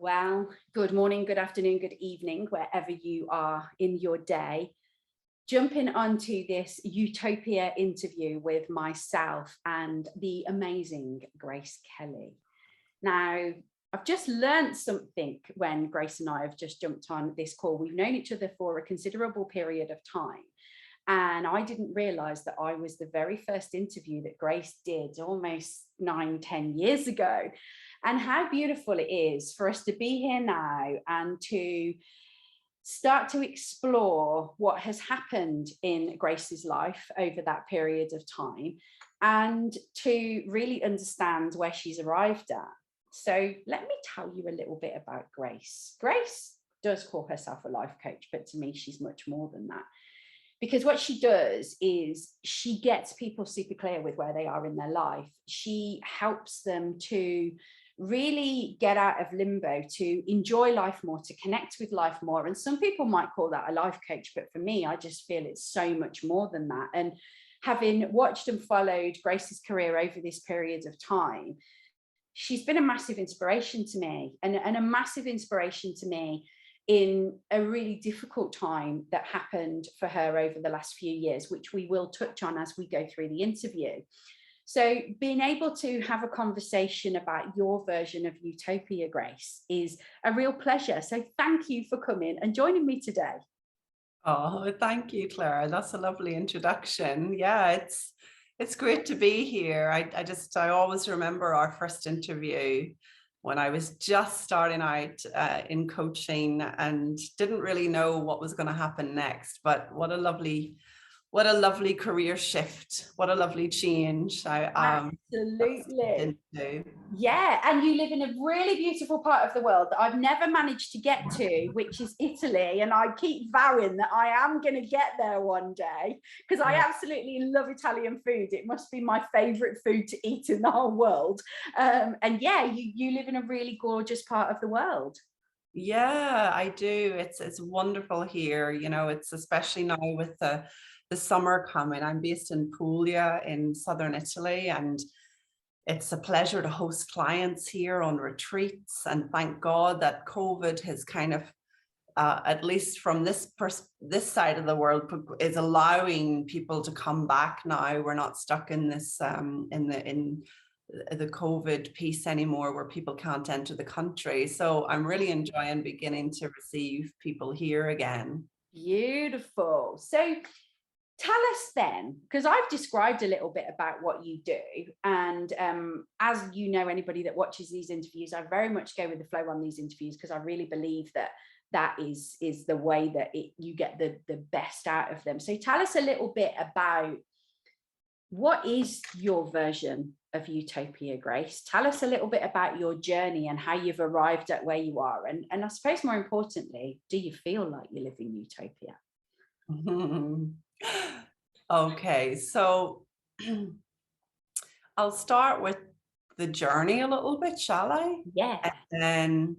Well, good morning, good afternoon, good evening, wherever you are in your day. Jumping onto this Utopia interview with myself and the amazing Grace Kelly. Now, I've just learned something when Grace and I have just jumped on this call. We've known each other for a considerable period of time. And I didn't realize that I was the very first interview that Grace did almost 9, 10 years ago. And how beautiful it is for us to be here now and to start to explore what has happened in Grace's life over that period of time and to really understand where she's arrived at. So let me tell you a little bit about Grace. Grace does call herself a life coach, but to me, she's much more than that. Because what she does is she gets people super clear with where they are in their life. She helps them to really get out of limbo, to enjoy life more, to connect with life more. And some people might call that a life coach, but for me, I just feel it's so much more than that. And having watched and followed Grace's career over this period of time, she's been a massive inspiration to me and a massive inspiration to me in a really difficult time that happened for her over the last few years, which we will touch on as we go through the interview. So being able to have a conversation about your version of Utopia, Grace, is a real pleasure. So thank you for coming and joining me today. Oh, thank you, Clare. That's a lovely introduction. Yeah, it's great to be here. I always remember our first interview when I was just starting out in coaching and didn't really know what was going to happen next. But what a lovely career shift. What a lovely change. Absolutely. Yeah, and you live in a really beautiful part of the world that I've never managed to get to, which is Italy. And I keep vowing that I am going to get there one day because I absolutely love Italian food. It must be my favorite food to eat in the whole world. And yeah, you live in a really gorgeous part of the world. Yeah, I do. It's wonderful here. You know, it's especially now with the summer coming. I'm based in Puglia in southern Italy, and it's a pleasure to host clients here on retreats. And thank God that COVID has kind of, at least from this side of the world, is allowing people to come back now. We're not stuck in this in the COVID piece anymore, where people can't enter the country. So I'm really enjoying beginning to receive people here again. Beautiful. So tell us then, because I've described a little bit about what you do. And as you know, anybody that watches these interviews, I very much go with the flow on these interviews because I really believe that that is the way that you get the best out of them. So tell us a little bit about what is your version of Utopia, Grace? Tell us a little bit about your journey and how you've arrived at where you are. And I suppose more importantly, do you feel like you live in Utopia? Okay, so I'll start with the journey a little bit, shall I? Yeah. And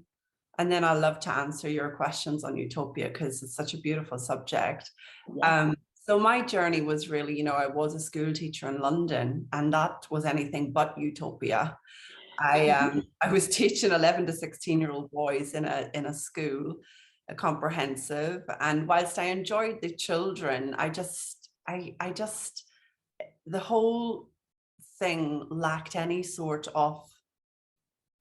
then I'd love to answer your questions on Utopia because it's such a beautiful subject. Yeah. So my journey was really, you know, I was a school teacher in London, and that was anything but Utopia. I was teaching 11 to 16-year-old boys in a school, a comprehensive, and whilst I enjoyed the children, I just the whole thing lacked any sort of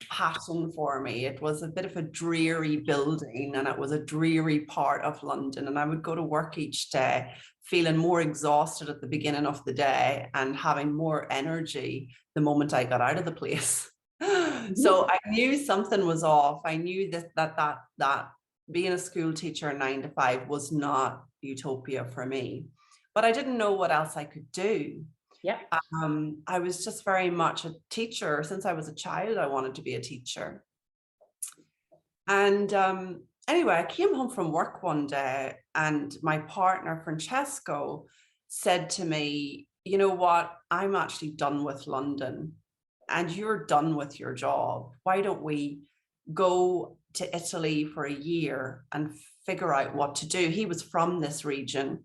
passion for me. It was a bit of a dreary building, and it was a dreary part of London, and I would go to work each day feeling more exhausted at the beginning of the day and having more energy the moment I got out of the place. So I knew something was off. I knew that being a school teacher 9 to 5 was not Utopia for me, but I didn't know what else I could do. Yeah. I was just very much a teacher. Since I was a child, I wanted to be a teacher. And anyway, I came home from work one day and my partner, Francesco, said to me, you know what, I'm actually done with London and you're done with your job. Why don't we go to Italy for a year and figure out what to do? He was from this region.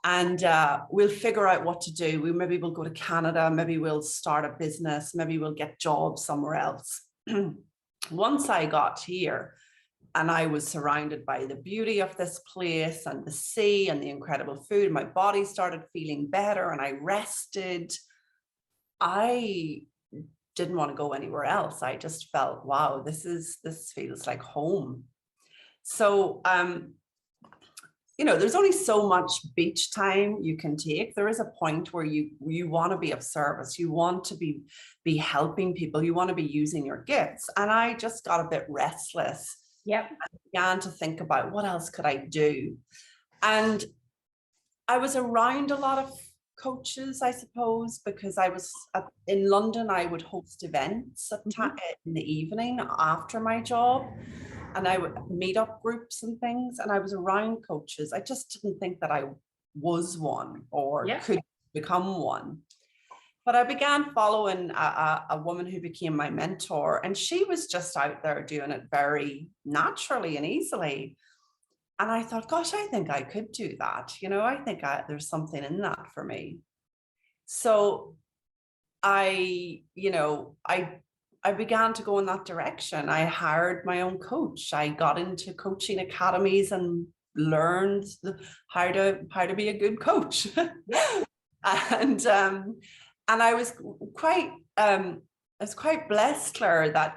And we'll figure out what to do. Maybe we'll go to Canada, maybe we'll start a business, maybe we'll get jobs somewhere else. once I got here and I was surrounded by the beauty of this place and the sea and the incredible food, my body started feeling better and I rested. I didn't want to go anywhere else. I just felt, wow, this feels like home. So, there's only so much beach time you can take. There is a point where you want to be of service. You want to be helping people. You want to be using your gifts. And I just got a bit restless. Yep. I began to think about what else could I do? And I was around a lot of coaches, I suppose, because I was in London. I would host events in the evening after my job, and I would meet up groups and things, and I was around coaches. I just didn't think that I was one or could become one. But I began following a woman who became my mentor, and she was just out there doing it very naturally and easily. And I thought, gosh, I think I could do that. I think there's something in that for me. So I began to go in that direction. I hired my own coach. I got into coaching academies and learned how to be a good coach. And I was quite blessed, Clare, that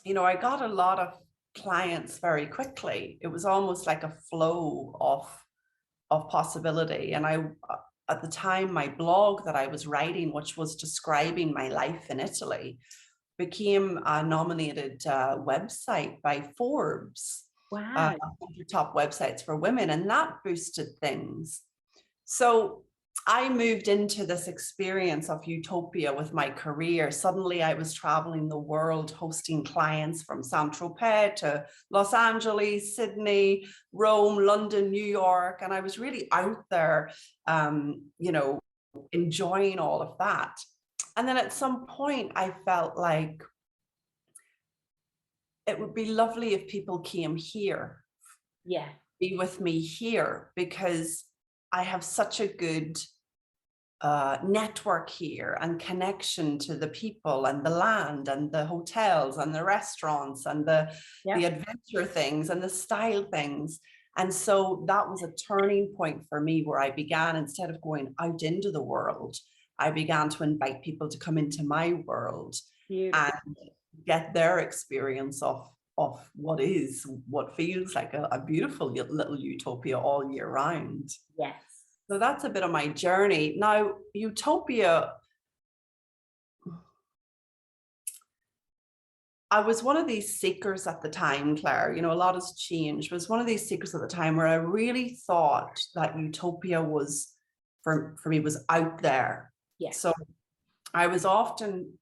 I got a lot of clients very quickly. It was almost like a flow of possibility. And at the time, my blog that I was writing, which was describing my life in Italy, became a nominated website by Forbes. Wow. 100 top websites for women, and that boosted things. So I moved into this experience of utopia with my career. Suddenly I was traveling the world, hosting clients from Saint-Tropez to Los Angeles, Sydney, Rome, London, New York. And I was really out there, enjoying all of that. And then at some point I felt like it would be lovely if people came here. Yeah. Be with me here, because I have such a good network here and connection to the people and the land and the hotels and the restaurants and the adventure things and the style things. And so that was a turning point for me, where I began, instead of going out into the world, I began to invite people to come into my world. Beautiful. And get their experience of what feels like a beautiful little utopia all year round. Yes. So that's a bit of my journey. Now, Utopia, I was one of these seekers at the time, Clare. A lot has changed. I was one of these seekers at the time where I really thought that Utopia was, for me, was out there. Yes. So I was often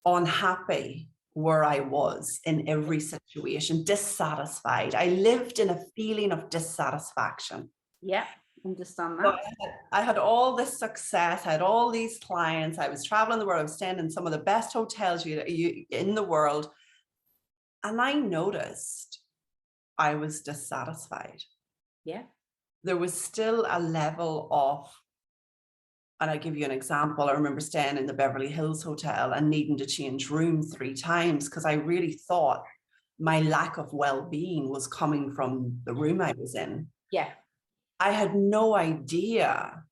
unhappy where I was in every situation, dissatisfied. I lived in a feeling of dissatisfaction. Yeah, understand that. So I had all this success, I had all these clients, I was traveling the world, I was staying in some of the best hotels in the world. And I noticed I was dissatisfied. Yeah. There was still a level of, and I give you an example. I remember staying in the Beverly Hills Hotel and needing to change room 3 times because I really thought my lack of well-being was coming from the room I was in. Yeah. I had no idea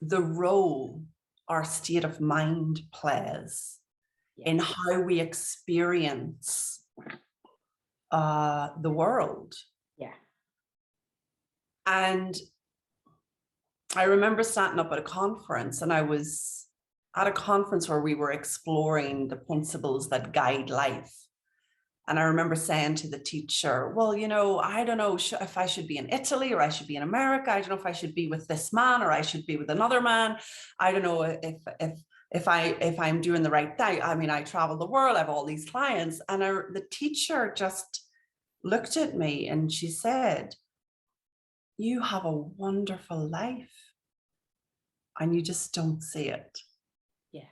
the role our state of mind plays in how we experience the world. Yeah. And I remember standing up at a conference, and I was at a conference where we were exploring the principles that guide life. And I remember saying to the teacher, well, I don't know if I should be in Italy or I should be in America. I don't know if I should be with this man or I should be with another man. I don't know if I'm doing the right thing. I mean, I travel the world, I have all these clients. And the teacher just looked at me and she said, you have a wonderful life and you just don't see it. Yeah.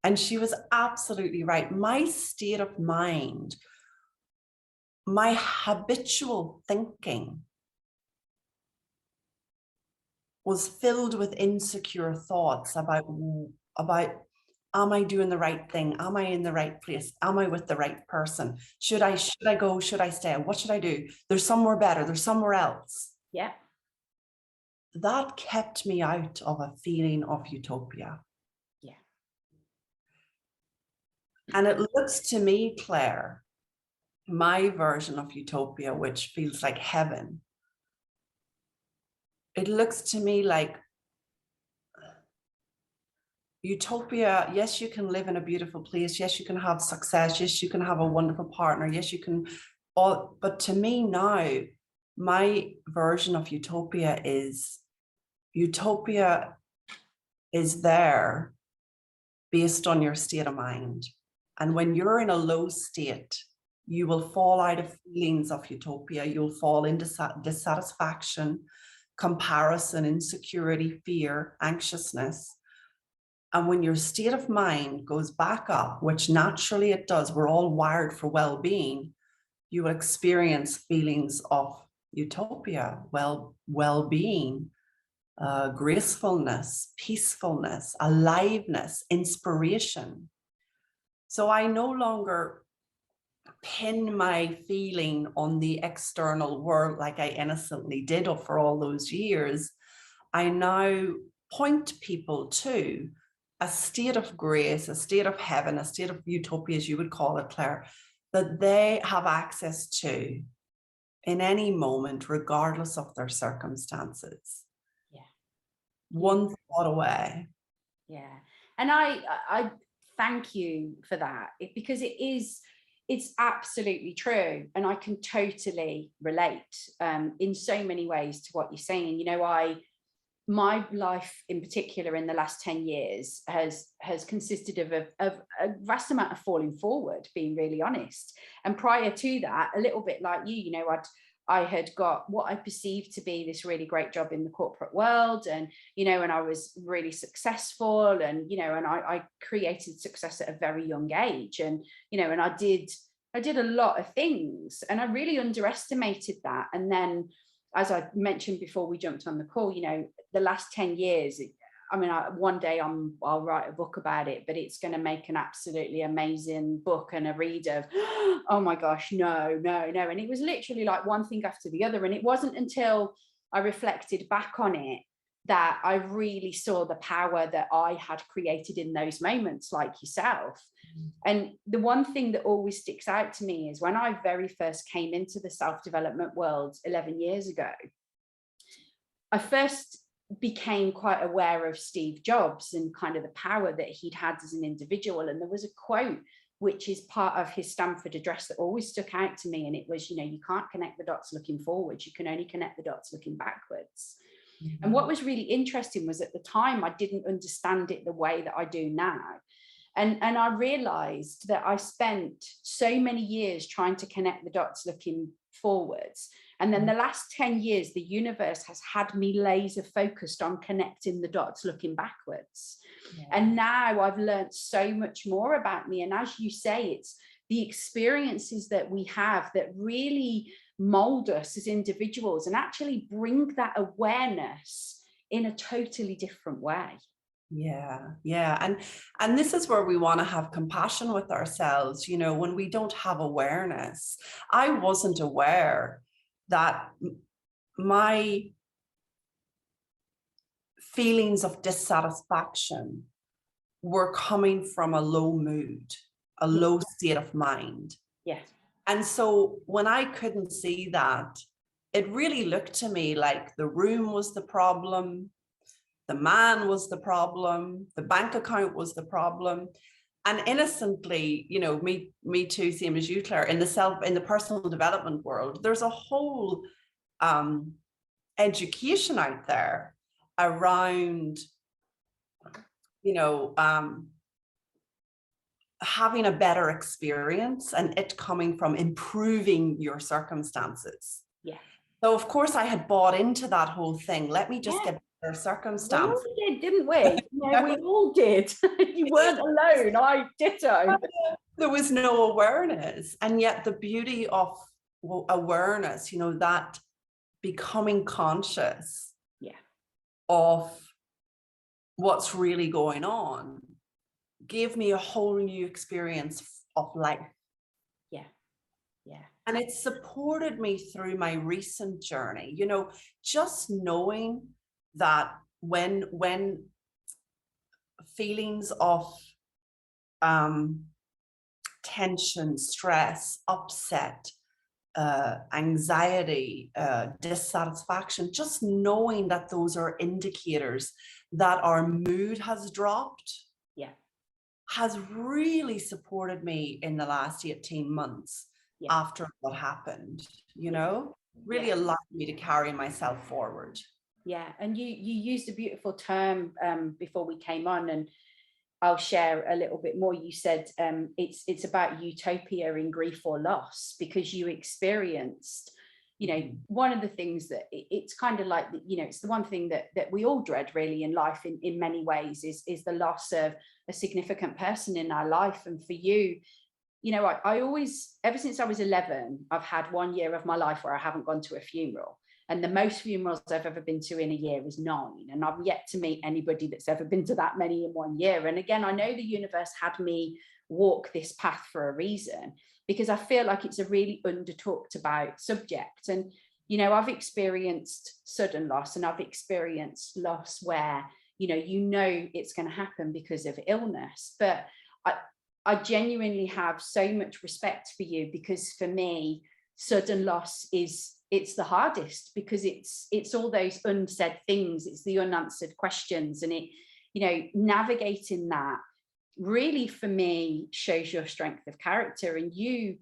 And she was absolutely right. My state of mind, my habitual thinking was filled with insecure thoughts about Am I doing the right thing? Am I in the right place? Am I with the right person? Should I go? Should I stay? What should I do? There's somewhere better. There's somewhere else. Yeah. That kept me out of a feeling of utopia. Yeah. And it looks to me, Claire, my version of utopia, which feels like heaven, it looks to me like utopia. Yes, you can live in a beautiful place. Yes, you can have success. Yes, you can have a wonderful partner. Yes, you can all. But to me now, my version of utopia is there based on your state of mind. And when you're in a low state, you will fall out of feelings of utopia. You'll fall into dissatisfaction, comparison, insecurity, fear, anxiousness. And when your state of mind goes back up, which naturally it does, we're all wired for well-being, you will experience feelings of utopia, well-being, gracefulness, peacefulness, aliveness, inspiration. So I no longer pin my feeling on the external world like I innocently did for all those years. I now point people to a state of grace, a state of heaven, a state of utopia, as you would call it, Claire, that they have access to in any moment, regardless of their circumstances. Yeah. One thought away. Yeah. And I thank you for that, because it's absolutely true. And I can totally relate in so many ways to what you're saying. You know, my life in particular in the last 10 years has consisted of a vast amount of falling forward, being really honest. And prior to that, a little bit like you know, I had got what I perceived to be this really great job in the corporate world, and you know, and I was really successful, and you know, and I created success at a very young age, and you know, and I did a lot of things, and I really underestimated that. And then, as I mentioned before we jumped on the call, you know, the last 10 years, I mean, one day I'll write a book about it, but it's going to make an absolutely amazing book and a read of, oh my gosh, no. And it was literally like one thing after the other. And it wasn't until I reflected back on it that I really saw the power that I had created in those moments, like yourself. And the one thing that always sticks out to me is when I very first came into the self-development world 11 years ago, I first became quite aware of Steve Jobs and kind of the power that he'd had as an individual. And there was a quote which is part of his Stanford address that always stuck out to me. And it was, you know, you can't connect the dots looking forwards, you can only connect the dots looking backwards. Mm-hmm. And what was really interesting was at the time, I didn't understand it the way that I do now. And I realized that I spent so many years trying to connect the dots looking forwards. And then the last 10 years, the universe has had me laser focused on connecting the dots looking backwards. Yeah. And now I've learned so much more about me. And as you say, it's the experiences that we have that really mold us as individuals and actually bring that awareness in a totally different way. Yeah. And this is where we want to have compassion with ourselves. You know, when we don't have awareness, I wasn't aware that my feelings of dissatisfaction were coming from a low mood, a low state of mind. Yes. And so when I couldn't see that, it really looked to me like the room was the problem. The man was the problem, the bank account was the problem. And innocently, you know, me too, same as you, Claire, in the personal development world, there's a whole education out there around, you know, having a better experience and it coming from improving your circumstances. Yeah. So of course I had bought into that whole thing. Let me just get circumstance. We all did, didn't we? Yeah, we all did. You weren't alone. I ditto. There was no awareness. And yet the beauty of awareness, you know, that becoming conscious of what's really going on, gave me a whole new experience of life. Yeah. Yeah. And it supported me through my recent journey, you know, just knowing that when feelings of tension, stress, upset, anxiety, dissatisfaction, just knowing that those are indicators that our mood has dropped Yeah. has really supported me in the last 18 months Yeah. after what happened, you Yeah. know, really Yeah. allowed me to carry myself forward. Yeah. And you used a beautiful term before we came on, and I'll share a little bit more. You said it's about utopia in grief or loss, because you experienced, you know, one of the things that it's kind of like, you know, it's the one thing that we all dread really in life in many ways is the loss of a significant person in our life. And for you, you know, I always, ever since I was 11, I've had 1 year of my life where I haven't gone to a funeral. And the most funerals I've ever been to in a year is 9. And I've yet to meet anybody that's ever been to that many in 1 year. And again, I know the universe had me walk this path for a reason, because I feel like it's a really under talked about subject. And, you know, I've experienced sudden loss, and I've experienced loss where, you know it's going to happen because of illness. But I genuinely have so much respect for you, because for me, sudden loss it's the hardest, because it's all those unsaid things, it's the unanswered questions, and it, navigating that really for me shows your strength of character. And you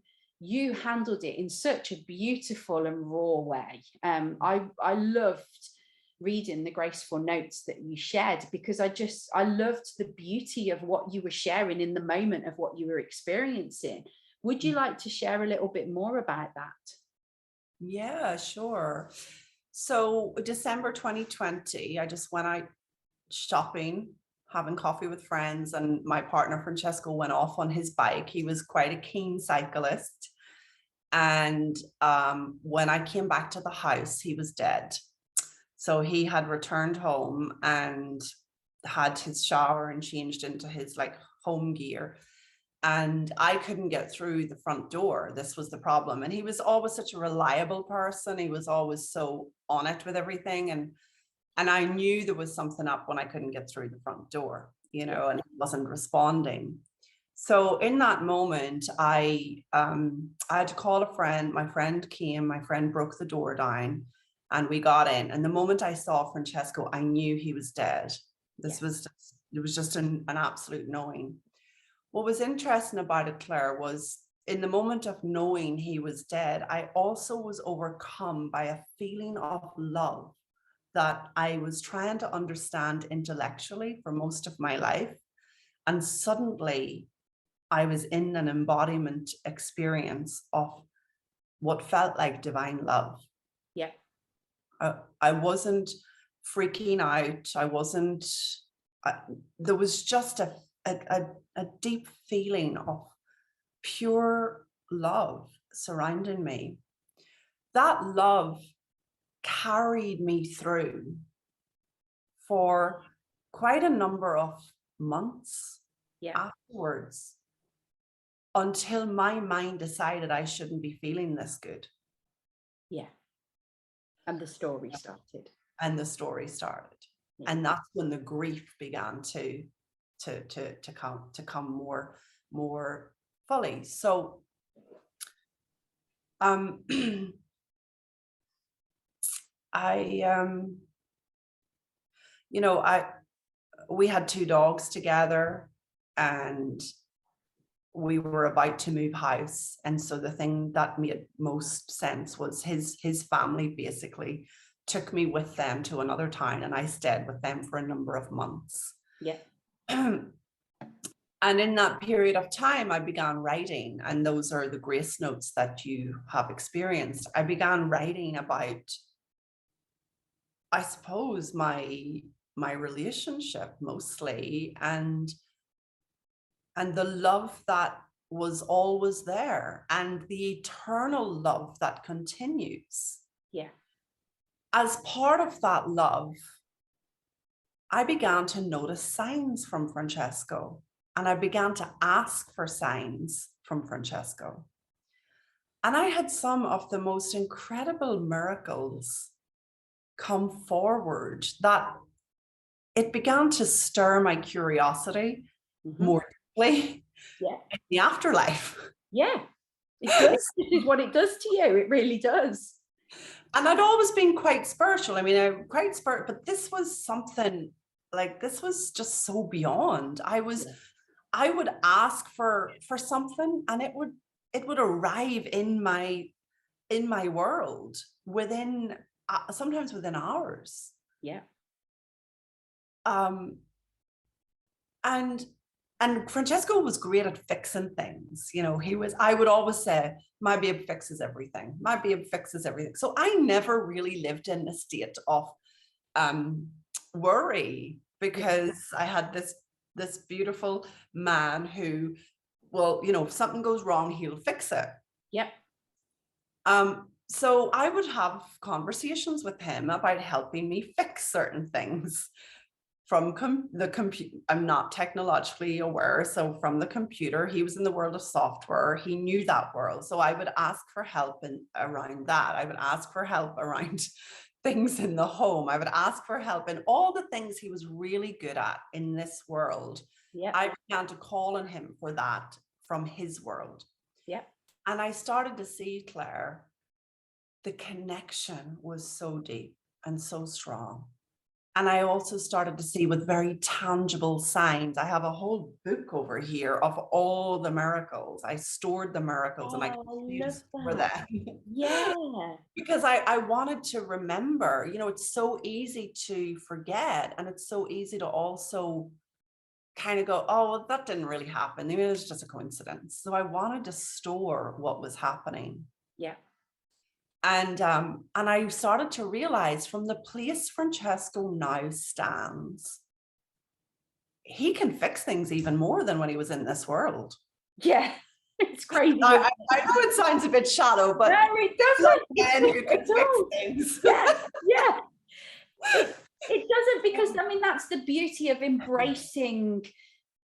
handled it in such a beautiful and raw way. I loved reading the graceful notes that you shared, because I loved the beauty of what you were sharing in the moment of what you were experiencing. Would you like to share a little bit more about that? Yeah, sure. So December 2020, I just went out shopping, having coffee with friends, and my partner Francesco went off on his bike. He was quite a keen cyclist. And when I came back to the house, he was dead. So he had returned home and had his shower and changed into his like home gear. And I couldn't get through the front door. This was the problem. And he was always such a reliable person. He was always so on it with everything. And I knew there was something up when I couldn't get through the front door, and he wasn't responding. So in that moment, I had to call a friend. My friend came, my friend broke the door down, and we got in. And the moment I saw Francesco, I knew he was dead. It was just an absolute knowing. What was interesting about it, Claire, was in the moment of knowing he was dead, I also was overcome by a feeling of love that I was trying to understand intellectually for most of my life. And suddenly I was in an embodiment experience of what felt like divine love. Yeah. I wasn't freaking out. There was just a deep feeling of pure love surrounding me. That love carried me through for quite a number of months afterwards, until my mind decided I shouldn't be feeling this good. Yeah. And the story started. And the story started. Yeah. And that's when the grief began to come more fully. So we had 2 dogs together, and we were about to move house. And so the thing that made most sense was his family basically took me with them to another town, and I stayed with them for a number of months. Yeah. And in that period of time, I began writing, and those are the grace notes that you have experienced. I began writing about, I suppose, my relationship mostly, and the love that was always there, and the eternal love that continues. Yeah. As part of that love, I began to notice signs from Francesco. and I began to ask for signs from Francesco. And I had some of the most incredible miracles come forward that it began to stir my curiosity more deeply Yeah. in the afterlife. Yeah. It does. This is what it does to you. It really does. And I'd always been quite spiritual. I mean, I'm quite spiritual, but this was something like, this was just so beyond. I would ask for something, and it would arrive in my world within sometimes within hours. Yeah. And Francesco was great at fixing things. You know, I would always say, my babe fixes everything. My babe fixes everything. So I never really lived in a state of worry, because I had this beautiful man who, well, you know, if something goes wrong, he'll fix it. Yep. So I would have conversations with him about helping me fix certain things from the computer. I'm not technologically aware. So from the computer, he was in the world of software. He knew that world. So I would ask for help around that. I would ask for help around things in the home. I would ask for help in all the things he was really good at in this world. Yep. I began to call on him for that from his world. Yep. And I started to see, Claire, the connection was so deep and so strong. And I also started to see with very tangible signs. I have a whole book over here of all the miracles. I stored the miracles, and I love for that. them. Yeah. Because I wanted to remember. You know, it's so easy to forget, and it's so easy to also kind of go, oh, well, that didn't really happen. Maybe it was just a coincidence. So I wanted to store what was happening. Yeah. And I started to realize, from the place Francesco now stands, he can fix things even more than when he was in this world. Yeah. It's crazy. I know it sounds a bit shallow, but no, it doesn't. Men who can fix things. Yeah. Yeah. It doesn't, because I mean, that's the beauty of embracing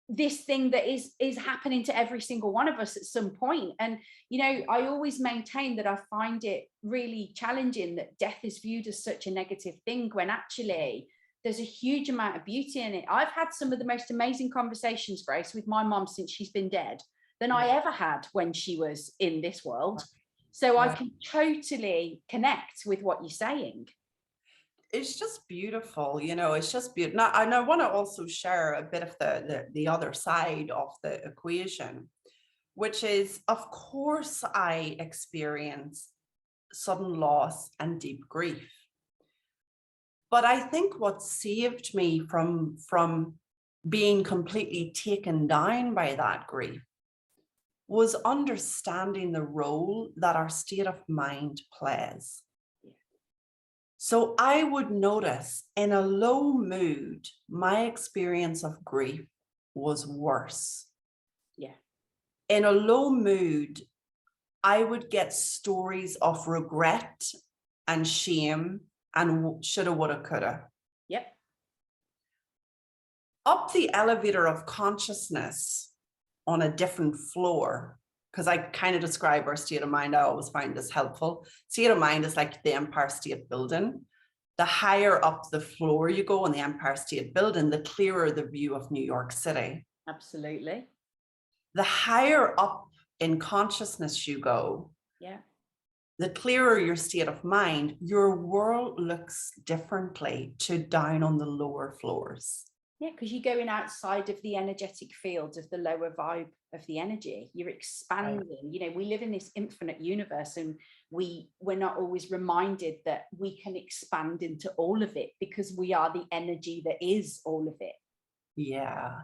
this thing that is happening to every single one of us at some point. And, you know, I always maintain that I find it really challenging that death is viewed as such a negative thing, when actually there's a huge amount of beauty in it. I've had some of the most amazing conversations, Grace, with my mom since she's been dead than I ever had when she was in this world. So I can totally connect with what you're saying. It's just beautiful, you know, it's just beautiful. Now, and I want to also share a bit of the other side of the equation, which is, of course, I experience sudden loss and deep grief. But I think what saved me from being completely taken down by that grief was understanding the role that our state of mind plays. So I would notice, in a low mood, my experience of grief was worse. Yeah. In a low mood, I would get stories of regret and shame and shoulda, woulda, coulda. Yep. Up the elevator of consciousness on a different floor, because I kind of describe our state of mind. I always find this helpful. State of mind is like the Empire State Building. The higher up the floor you go in the Empire State Building, the clearer the view of New York City. Absolutely. The higher up in consciousness you go, the clearer your state of mind, your world looks differently to down on the lower floors. Yeah, because you're going outside of the energetic field of the lower vibe of the energy. You're expanding. Right. You know, we live in this infinite universe, and we're not always reminded that we can expand into all of it, because we are the energy that is all of it. Yeah,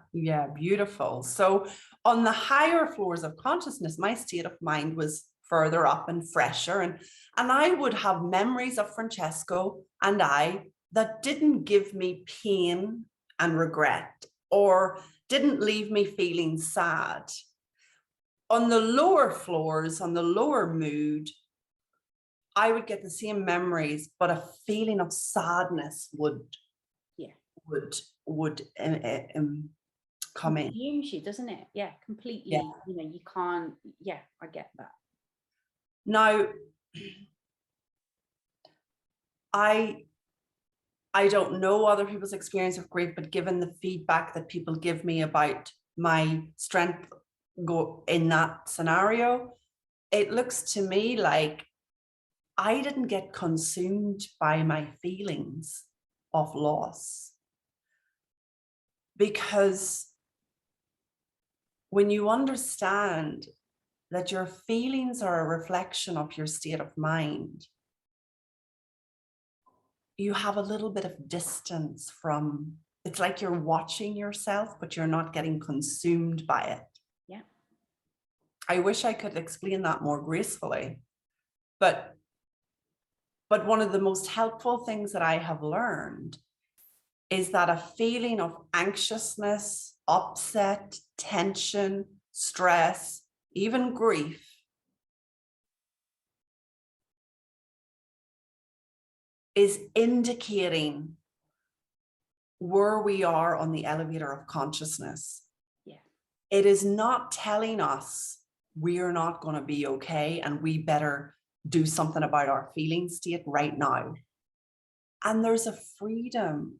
beautiful. So on the higher floors of consciousness, my state of mind was further up and fresher, and I would have memories of Francesco and I that didn't give me pain and regret, or didn't leave me feeling sad. On the lower floors, on the lower mood, I would get the same memories, but a feeling of sadness would come in. consumes you, doesn't it? Yeah, Yeah. completely. You know, you can't. Yeah, I get that. Now, I don't know other people's experience of grief, but given the feedback that people give me about my strength go in that scenario, it looks to me like I didn't get consumed by my feelings of loss. Because when you understand that your feelings are a reflection of your state of mind, you have a little bit of distance from, it's like you're watching yourself, but you're not getting consumed by it. Yeah. I wish I could explain that more gracefully, but one of the most helpful things that I have learned is that a feeling of anxiousness, upset, tension, stress, even grief is indicating where we are on the elevator of consciousness. Yeah. It is not telling us we're not going to be okay and we better do something about our feeling state right now. And there's a freedom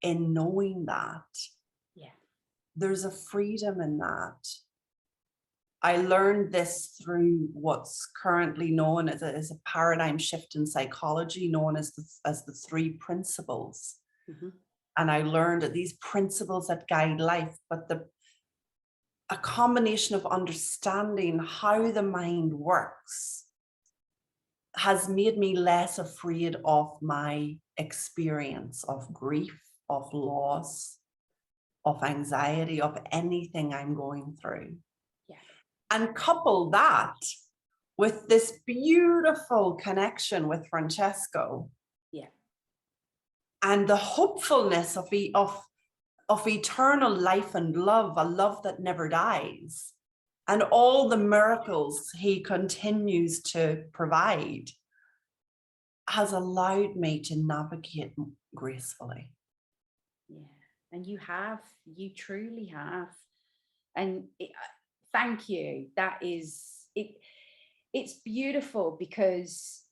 in knowing that. Yeah. There's a freedom in that. I learned this through what's currently known as a paradigm shift in psychology, known as the three principles. Mm-hmm. And I learned that these principles that guide life, but a combination of understanding how the mind works has made me less afraid of my experience of grief, of loss, of anxiety, of anything I'm going through. Yeah. And couple that with this beautiful connection with Francesco. Yeah. And the hopefulness of eternal life and love, a love that never dies, and all the miracles he continues to provide, has allowed me to navigate gracefully. Yeah. And you truly have. And thank you. That is it. It's beautiful, because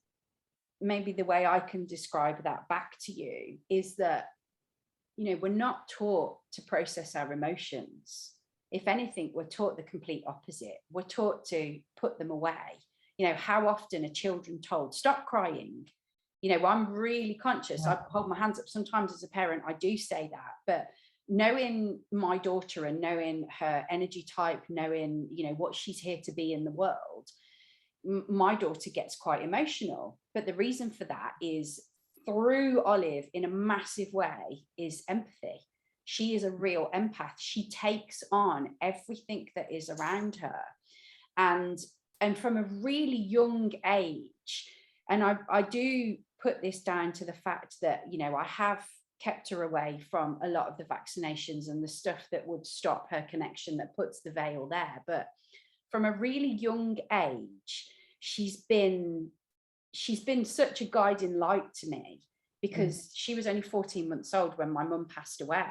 maybe the way I can describe that back to you is that, you know, we're not taught to process our emotions. If anything, we're taught the complete opposite. We're taught to put them away. You know, how often are children told, stop crying? You know, I'm really conscious. I hold my hands up. Sometimes as a parent, I do say that, but knowing my daughter and knowing her energy type, knowing, you know, what she's here to be in the world, my daughter gets quite emotional. But the reason for that is, through Olive, in a massive way, is empathy. She is a real empath. She takes on everything that is around her. And from a really young age, and I do put this down to the fact that, you know, I have kept her away from a lot of the vaccinations and the stuff that would stop her connection, that puts the veil there. But from a really young age, she's been such a guiding light to me, because she was only 14 months old when my mum passed away.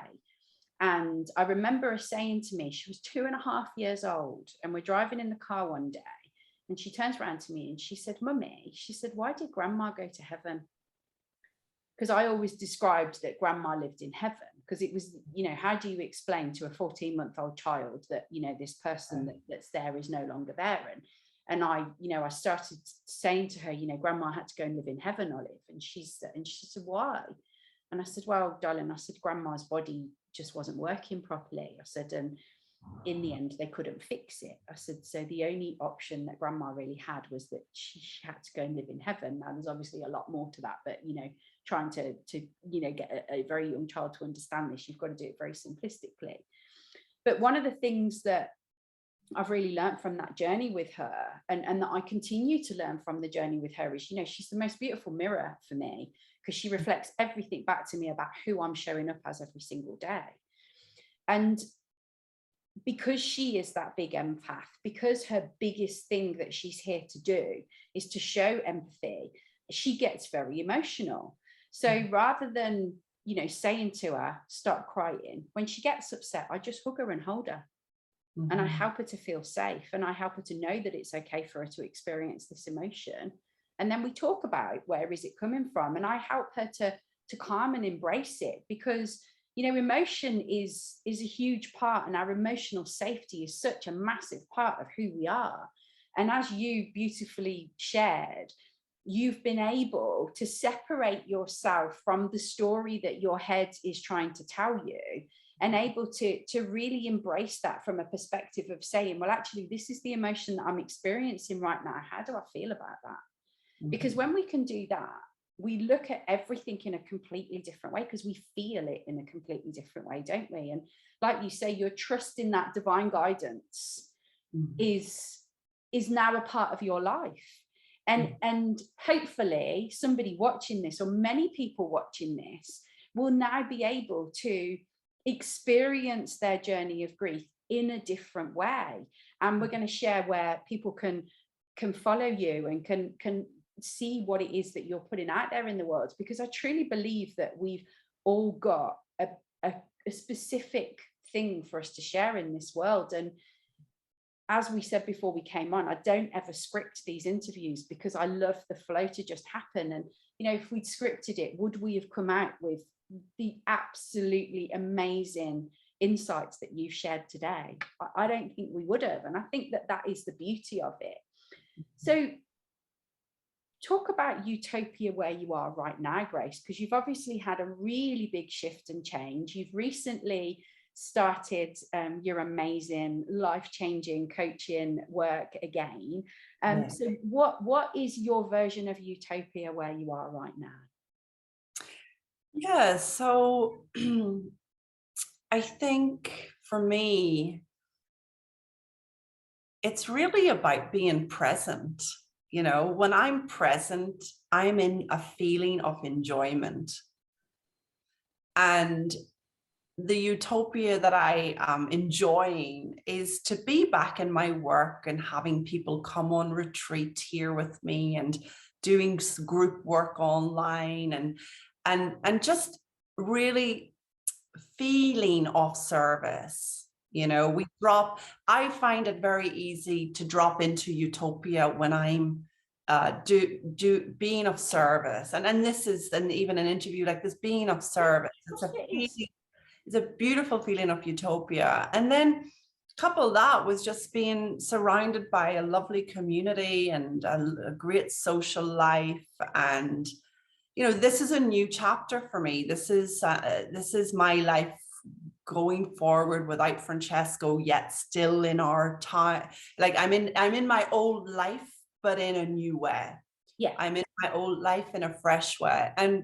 And I remember her saying to me, she was 2.5 years old, and we're driving in the car one day, and she turns around to me and she said, Mummy, she said, why did grandma go to heaven? Because I always described that grandma lived in heaven, because it was, you know, how do you explain to a 14-month-old child that, you know, this person that's there is no longer there? And I, you know, I started saying to her, you know, grandma had to go and live in heaven, Olive. And she said, why? And I said, well, darling, I said, grandma's body just wasn't working properly. I said, and in the end, they couldn't fix it. I said, so the only option that grandma really had was that she had to go and live in heaven. Now, there's obviously a lot more to that, but, you know, trying to you know, get a very young child to understand this, you've got to do it very simplistically. But one of the things that I've really learned from that journey with her, and that I continue to learn from the journey with her, is, you know, she's the most beautiful mirror for me, because she reflects everything back to me about who I'm showing up as every single day. And because she is that big empath, because her biggest thing that she's here to do is to show empathy, she gets very emotional. So rather than you know, saying to her, stop crying. When she gets upset, I just hug her and hold her. And I help her to feel safe, and I help her to know that it's okay for her to experience this emotion. And then we talk about where is it coming from, and I help her to calm and embrace it, because you know, emotion is a huge part, and our emotional safety is such a massive part of who we are. And as you beautifully shared, you've been able to separate yourself from the story that your head is trying to tell you, and able to really embrace that from a perspective of saying, well, actually, this is the emotion that I'm experiencing right now. How do I feel about that? Because when we can do that, we look at everything in a completely different way, because we feel it in a completely different way, don't we? And like you say, your trust in that divine guidance is now a part of your life. And hopefully somebody watching this, or many people watching this, will now be able to experience their journey of grief in a different way. And we're going to share where people can follow you and can see what it is that you're putting out there in the world, because I truly believe that we've all got a specific thing for us to share in this world. And as we said before we came on, I don't ever script these interviews, because I love the flow to just happen. And you know, if we'd scripted it, would we have come out with the absolutely amazing insights that you've shared today? I don't think we would have. And I think that that is the beauty of it. So talk about YOUtopia where you are right now, Grace, because you've obviously had a really big shift and change. You've recently started your amazing life-changing coaching work again. So what is your version of YOUtopia where you are right now? Yeah, so I think for me, it's really about being present. You know, when I'm present, I'm in a feeling of enjoyment. And the YOUtopia that I am enjoying is to be back in my work and having people come on retreat here with me, and doing group work online, and just really feeling of service. You know, I find it very easy to drop into YOUtopia when I'm being of service. And this is, and even an interview like this, being of service. It's a beautiful feeling of YOUtopia. And then couple that with just being surrounded by a lovely community and a great social life. And you know, this is a new chapter for me. This is my life going forward without Francesco, yet still in our time. Like I'm in my old life, but in a new way. Yeah, I'm in my old life in a fresh way. And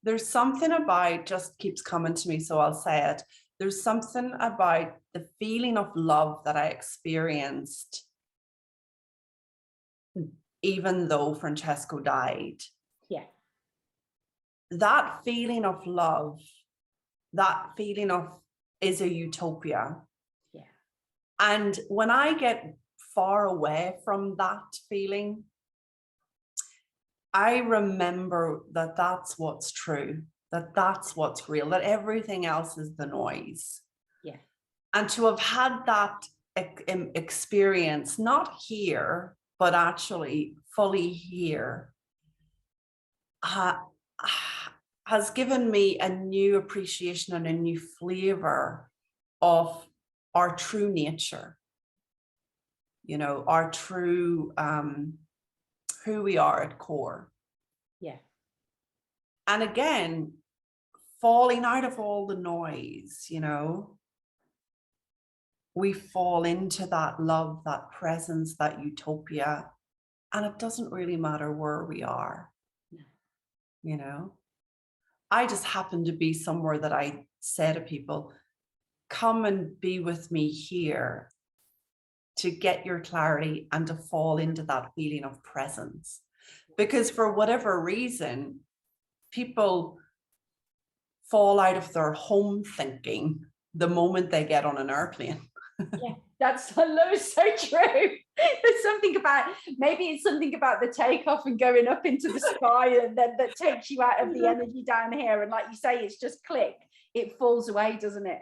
there's something about, just keeps coming to me, so I'll say it. There's something about the feeling of love that I experienced even though Francesco died. yeah. That feeling of love, that feeling of is a YOUtopia. Yeah. And when I get far away from that feeling, I remember that that's what's true, that that's what's real, that everything else is the noise. Yeah. And to have had that experience, not here, but actually fully here, has given me a new appreciation and a new flavor of our true nature, you know, our true, who we are at core. Yeah. And again, falling out of all the noise, you know, we fall into that love, that presence, that YOUtopia, and it doesn't really matter where we are. No. You know, I just happen to be somewhere that I say to people, come and be with me here to get your clarity and to fall into that feeling of presence. Because for whatever reason, people fall out of their home thinking the moment they get on an airplane. Yeah, that's, I love, it's so true. There's something about, maybe it's something about the takeoff and going up into the sky, and then that takes you out of the energy down here. And like you say, it's just click, it falls away, doesn't it?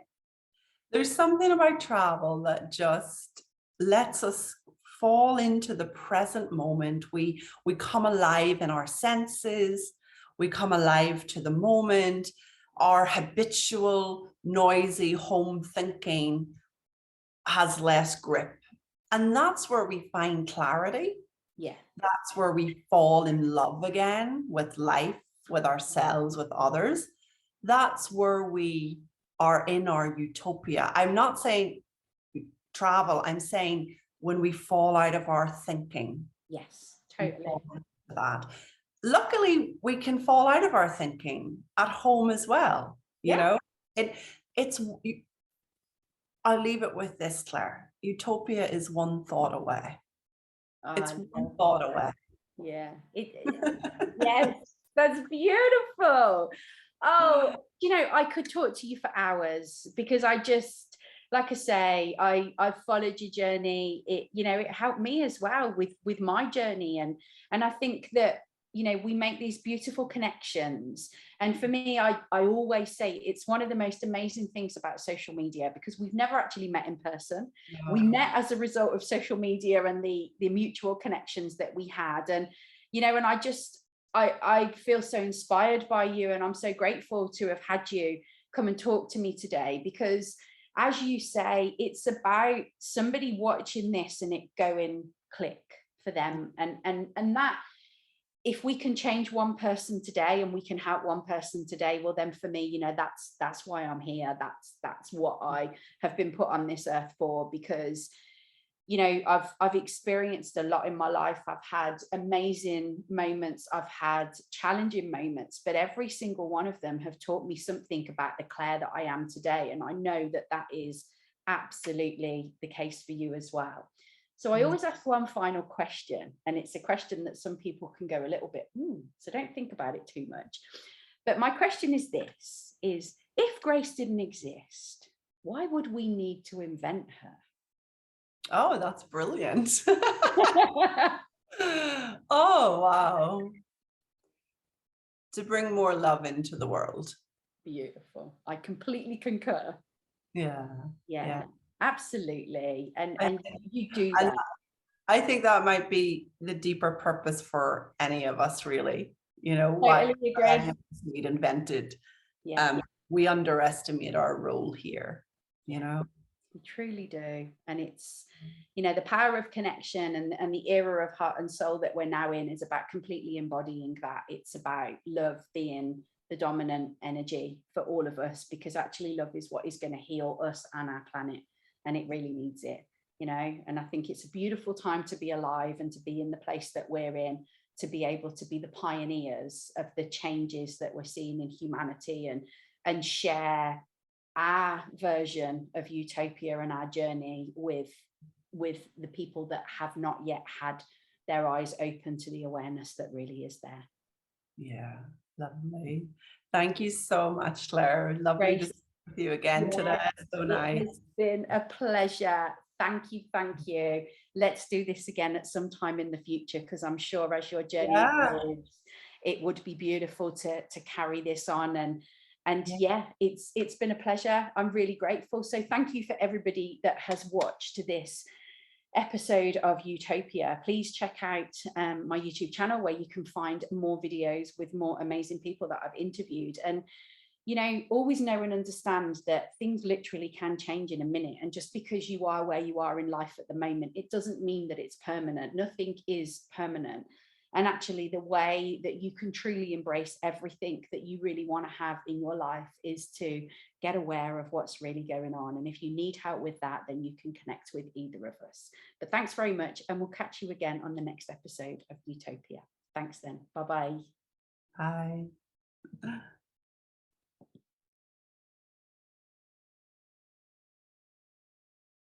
There's something about travel that just lets us fall into the present moment. We come alive in our senses. We come alive to the moment. Our habitual, noisy home thinking has less grip. And that's where we find clarity. Yeah. That's where we fall in love again with life, with ourselves, with others. That's where we are in our utopia. I'm not saying travel, I'm saying when we fall out of our thinking. Yes, totally. That. Luckily, we can fall out of our thinking at home as well. You Yeah. know, it's, I'll leave it with this, Claire. Utopia is one thought away. It's one thought away. Yeah. Yes, that's beautiful. Oh, you know, I could talk to you for hours, because I just, like I say, I followed your journey. It, you know, it helped me as well with my journey. And I think that, you know, we make these beautiful connections. And for me, I always say it's one of the most amazing things about social media, because we've never actually met in person. We met as a result of social media and the mutual connections that we had. And, you know, and I feel so inspired by you, and I'm so grateful to have had you come and talk to me today, because as you say, it's about somebody watching this and it going click for them. And that, if we can change one person today and we can help one person today, well, then for me, you know, that's why I'm here. That's what I have been put on this earth for, because, you know, I've experienced a lot in my life. I've had amazing moments, I've had challenging moments, but every single one of them have taught me something about the Clare that I am today. And I know that that is absolutely the case for you as well. So I always ask one final question, and it's a question that some people can go a little bit, so don't think about it too much. But my question is this, is if Grace didn't exist, why would we need to invent her? Oh, that's brilliant. Oh, wow. To bring more love into the world. Beautiful. I completely concur. Yeah. Yeah. Absolutely. And I, you do and that. I think that might be the deeper purpose for any of us, really. You know, why Totally agree. need invented. Yeah. We underestimate our role here, you know. We truly do. And it's, you know, the power of connection, and the era of heart and soul that we're now in is about completely embodying that. It's about love being the dominant energy for all of us, because actually love is what is going to heal us and our planet, and it really needs it, you know. And I think it's a beautiful time to be alive and to be in the place that we're in, to be able to be the pioneers of the changes that we're seeing in humanity, and share our version of utopia and our journey with the people that have not yet had their eyes open to the awareness that really is there. Yeah, lovely. Thank you so much, Claire. Lovely to Grace, speak with you again today. So nice. it has been a pleasure. Thank you, thank you. Let's do this again at some time in the future, because I'm sure as your journey evolves, it would be beautiful to carry this on. And yeah, it's been a pleasure. I'm really grateful. So thank you for everybody that has watched this episode of YOUtopia. Please check out my YouTube channel, where you can find more videos with more amazing people that I've interviewed. And, you know, always know and understand that things literally can change in a minute. And just because you are where you are in life at the moment, it doesn't mean that it's permanent. Nothing is permanent. And actually, the way that you can truly embrace everything that you really want to have in your life is to get aware of what's really going on. And if you need help with that, then you can connect with either of us. But thanks very much. And we'll catch you again on the next episode of YOUtopia. Thanks then. Bye-bye. Bye.